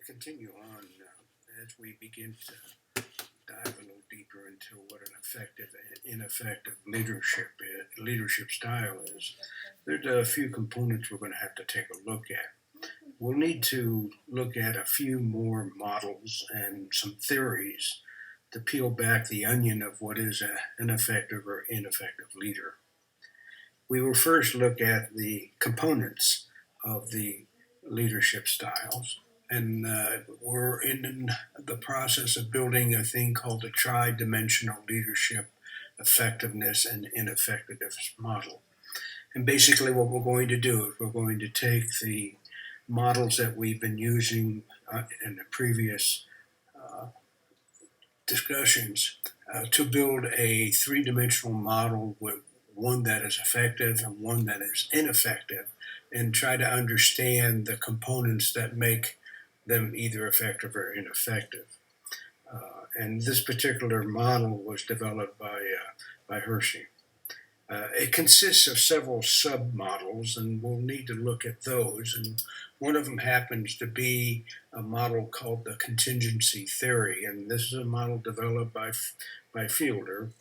continue on as we begin to dive a little deeper into what an effective and ineffective leadership style is. There's a few components we're going to have to take a look at. We'll need to look at a few more models and some theories to peel back the onion of what is an effective or ineffective leader. We will first look at the components of the leadership styles. And we're in the process of building a thing called the tri-dimensional leadership effectiveness and ineffectiveness model. And basically what we're going to do is we're going to take the models that we've been using in the previous discussions to build a three-dimensional model with one that is effective and one that is ineffective, and try to understand the components that make them either effective or ineffective. And this particular model was developed by Hershey. It consists of several sub-models, and we'll need to look at those. And one of them happens to be a model called the contingency theory, and this is a model developed by Fielder.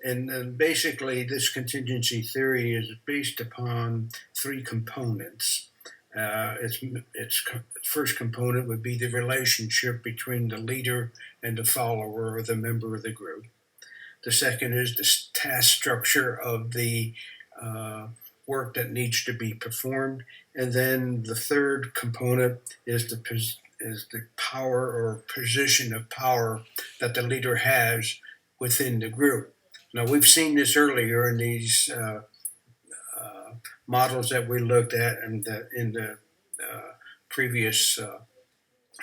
And basically, this contingency theory is based upon three components. Its first component would be the relationship between the leader and the follower or the member of the group. The second is the task structure of the work that needs to be performed. And then the third component is the power or position of power that the leader has within the group. Now, we've seen this earlier in these models that we looked at in the previous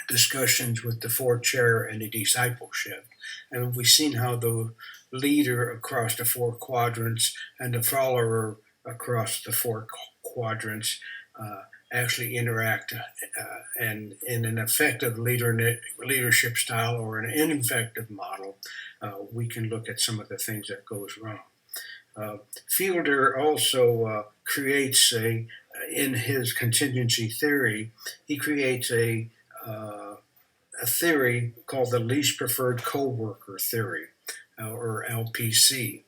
discussions with the four chair and the discipleship. And we've seen how the leader across the four quadrants and the follower across the four quadrants actually interact. And in an effective leadership style or an ineffective model, we can look at some of the things that goes wrong. Fielder also creates in his contingency theory, he creates a theory called the least preferred coworker theory, or LPC.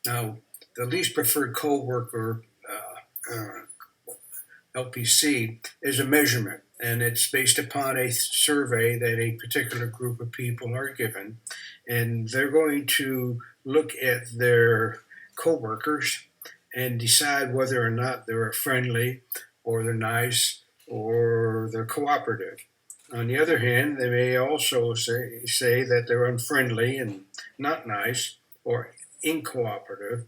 Now, the least preferred coworker LPC is a measurement, and it's based upon a survey that a particular group of people are given, and they're going to look at their coworkers and decide whether or not they're friendly or they're nice or they're cooperative. On the other hand, they may also say that they're unfriendly and not nice or incooperative.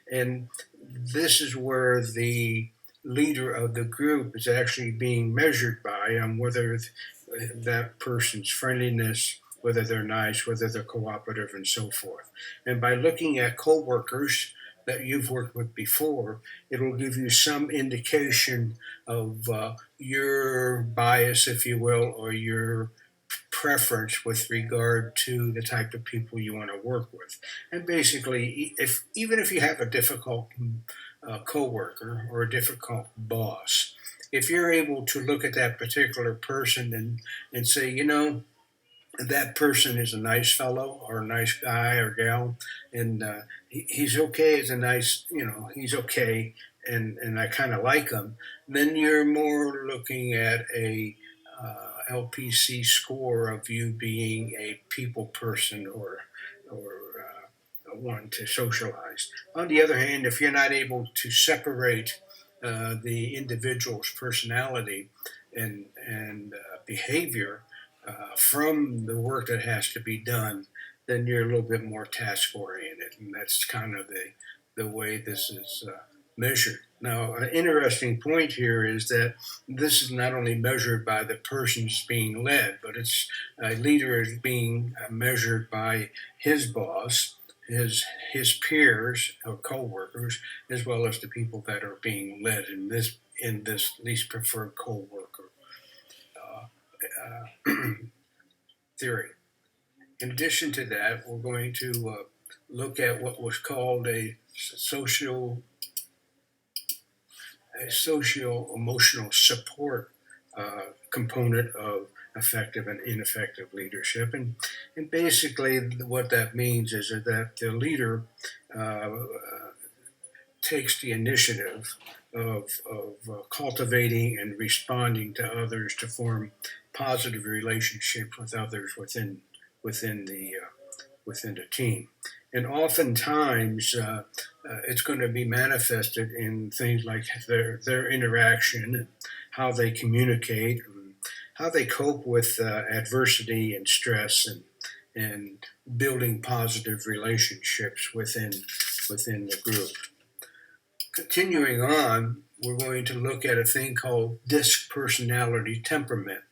And this is where the leader of the group is actually being measured by on whether that person's friendliness, whether they're nice, whether they're cooperative, and so forth. And by looking at coworkers that you've worked with before, it will give you some indication of your bias, if you will, or your preference with regard to the type of people you want to work with. And basically, even if you have a difficult coworker or a difficult boss, if you're able to look at that particular person and say, you know, that person is a nice fellow or a nice guy or gal, and he's okay as a nice, he's okay, and I kind of like him, then you're more looking at a LPC score of you being a people person or one to socialize. On the other hand, if you're not able to separate the individual's personality and behavior from the work that has to be done, then you're a little bit more task oriented, and that's kind of the way this is measured. Now, an interesting point here is that this is not only measured by the persons being led, but it's a leader is being measured by his boss, his peers or coworkers, as well as the people that are being led in this least preferred coworker theory. In addition to that, we're going to look at what was called a socio-emotional support component of effective and ineffective leadership. And basically, what that means is that the leader uh, takes the initiative of cultivating and responding to others to form positive relationships with others within the team. And oftentimes, it's going to be manifested in things like their interaction, how they communicate, and how they cope with adversity and stress, and building positive relationships within the group. Continuing on, we're going to look at a thing called disc personality temperament.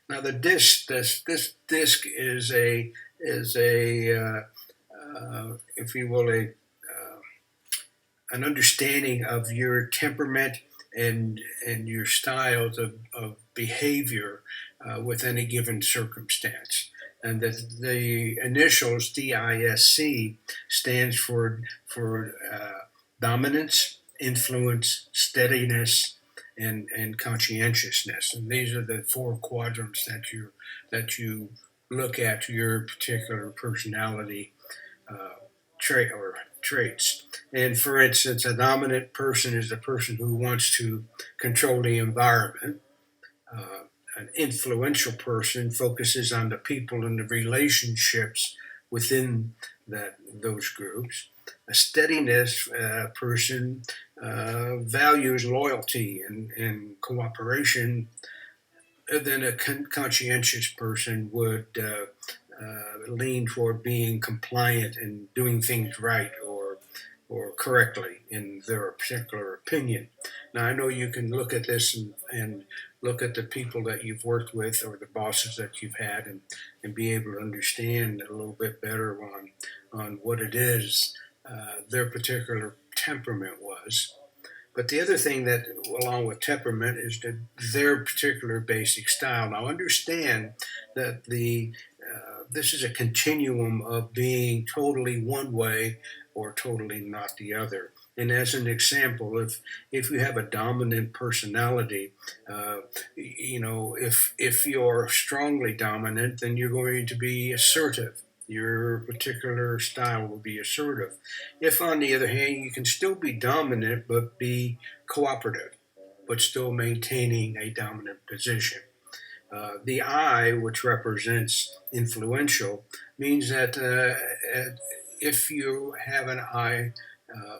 Now, this disc is if you will, an understanding of your temperament and your styles of behavior with any given circumstance. And that the initials DISC stands for dominance, influence, steadiness, and conscientiousness. And these are the four quadrants that you look at your particular personality uh, trait or traits. And for instance, a dominant person is a person who wants to control the environment. Uh, an influential person focuses on the people and the relationships within those groups. A steadiness person values loyalty and cooperation. Then a conscientious person would lean toward being compliant and doing things right or correctly in their particular opinion. Now, I know you can look at this and look at the people that you've worked with or the bosses that you've had and be able to understand a little bit better on what it is their particular temperament was. But the other thing that, along with temperament, is their particular basic style. Now, understand that this is a continuum of being totally one way or totally not the other. And as an example, if you have a dominant personality, if you're strongly dominant, then you're going to be assertive. Your particular style will be assertive. If, on the other hand, you can still be dominant but be cooperative, but still maintaining a dominant position. The I, which represents influential, means that if you have an I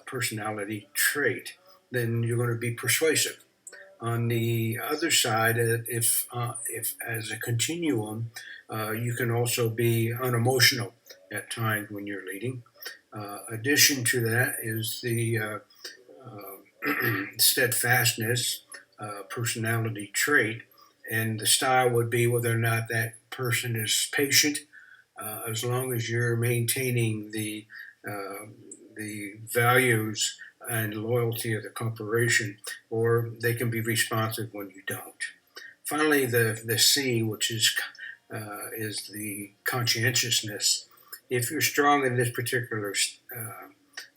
personality trait, then you're going to be persuasive. On the other side, if as a continuum, you can also be unemotional at times when you're leading. Addition to that is the steadfastness personality trait, and the style would be whether or not that person is patient, as long as you're maintaining the values and loyalty of the corporation, or they can be responsive when you don't. Finally, the C, which is the conscientiousness. If you're strong in this particular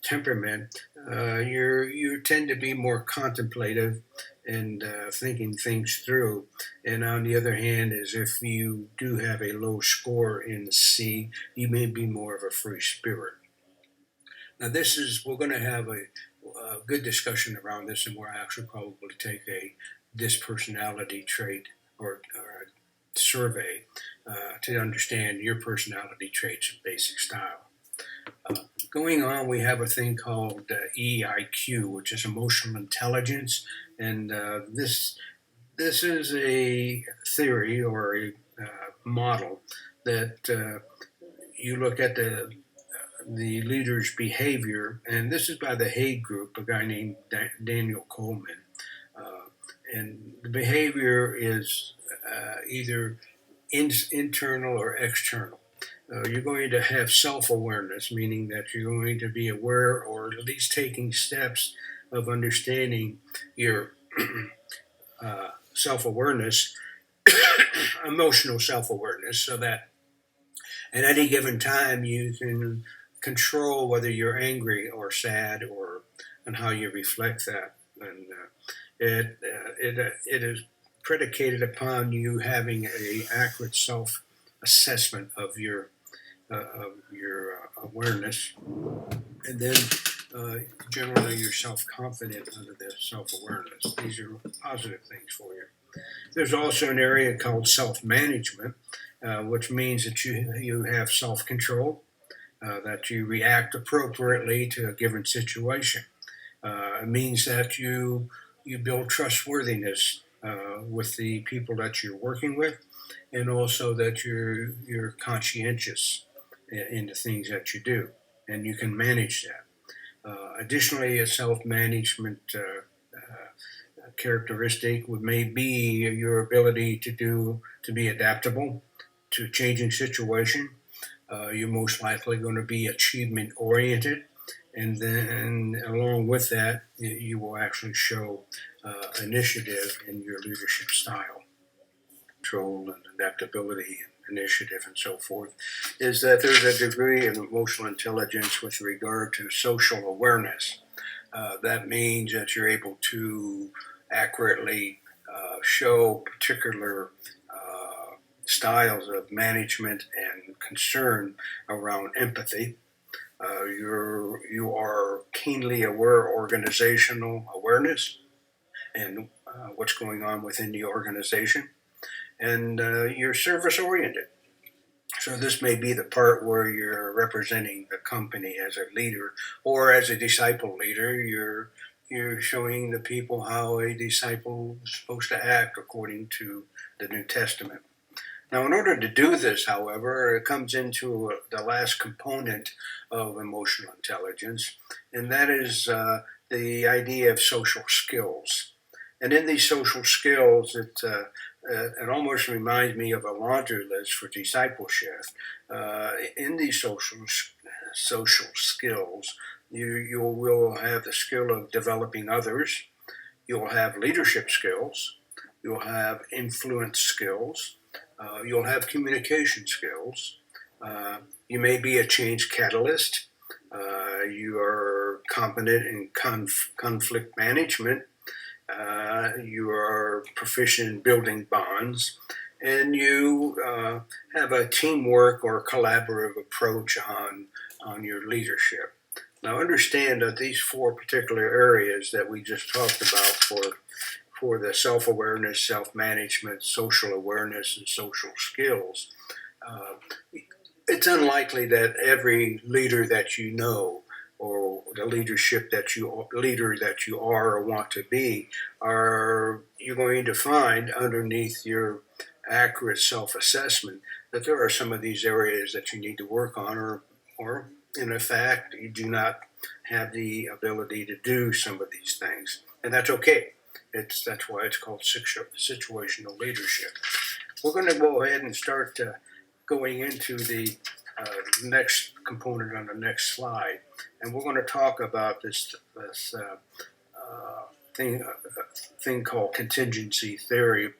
temperament, you tend to be more contemplative and thinking things through. And on the other hand, is if you do have a low score in the C, you may be more of a free spirit. Now, we're going to have a good discussion around this, and we'll actually probably take this personality trait or a survey to understand your personality traits and basic style. Going on, we have a thing called EIQ, which is emotional intelligence, and this is a theory or a model that you look at the leader's behavior, and this is by the Hague Group, a guy named Daniel Coleman. And the behavior is either internal or external. You're going to have self-awareness, meaning that you're going to be aware or at least taking steps of understanding your self-awareness, emotional self-awareness, so that at any given time you can control whether you're angry or sad and how you reflect that. And it is predicated upon you having a accurate self-assessment of your awareness, and then generally you're self-confident under the self-awareness. These are positive things for you. There's also an area called self-management, which means that you have self-control, that you react appropriately to a given situation. It means that you build trustworthiness with the people that you're working with, and also that you're conscientious in the things that you do, and you can manage that. Additionally, a self-management characteristic may be your ability to be adaptable to changing situation. You're most likely going to be achievement oriented, and then along with that, you will actually show initiative in your leadership style. Control and adaptability and initiative and so forth, is that there's a degree of emotional intelligence with regard to social awareness. That means that you're able to accurately show particular styles of management and concern around empathy. You are keenly aware organizational awareness and what's going on within the organization, and you're service oriented. So this may be the part where you're representing the company as a leader, or as a disciple leader, you're showing the people how a disciple is supposed to act according to the New Testament. Now, in order to do this, however, it comes into the last component of emotional intelligence, and that is the idea of social skills. And in these social skills, it almost reminds me of a laundry list for discipleship. In these social skills, you will have the skill of developing others. You'll have leadership skills. You'll have influence skills. You'll have communication skills. You may be a change catalyst. You are competent in conflict management. You are proficient in building bonds, and you have a teamwork or collaborative approach on your leadership. Now, understand that these four particular areas that we just talked about for the self-awareness, self-management, social awareness, and social skills, it's unlikely that every leader that you know, or the leader that you are or want to be, you're going to find underneath your accurate self-assessment that there are some of these areas that you need to work on, or in fact, you do not have the ability to do some of these things, and that's okay. That's why it's called situational leadership. We're going to go ahead and start going into the next component on the next slide, and we're going to talk about this thing called contingency theory,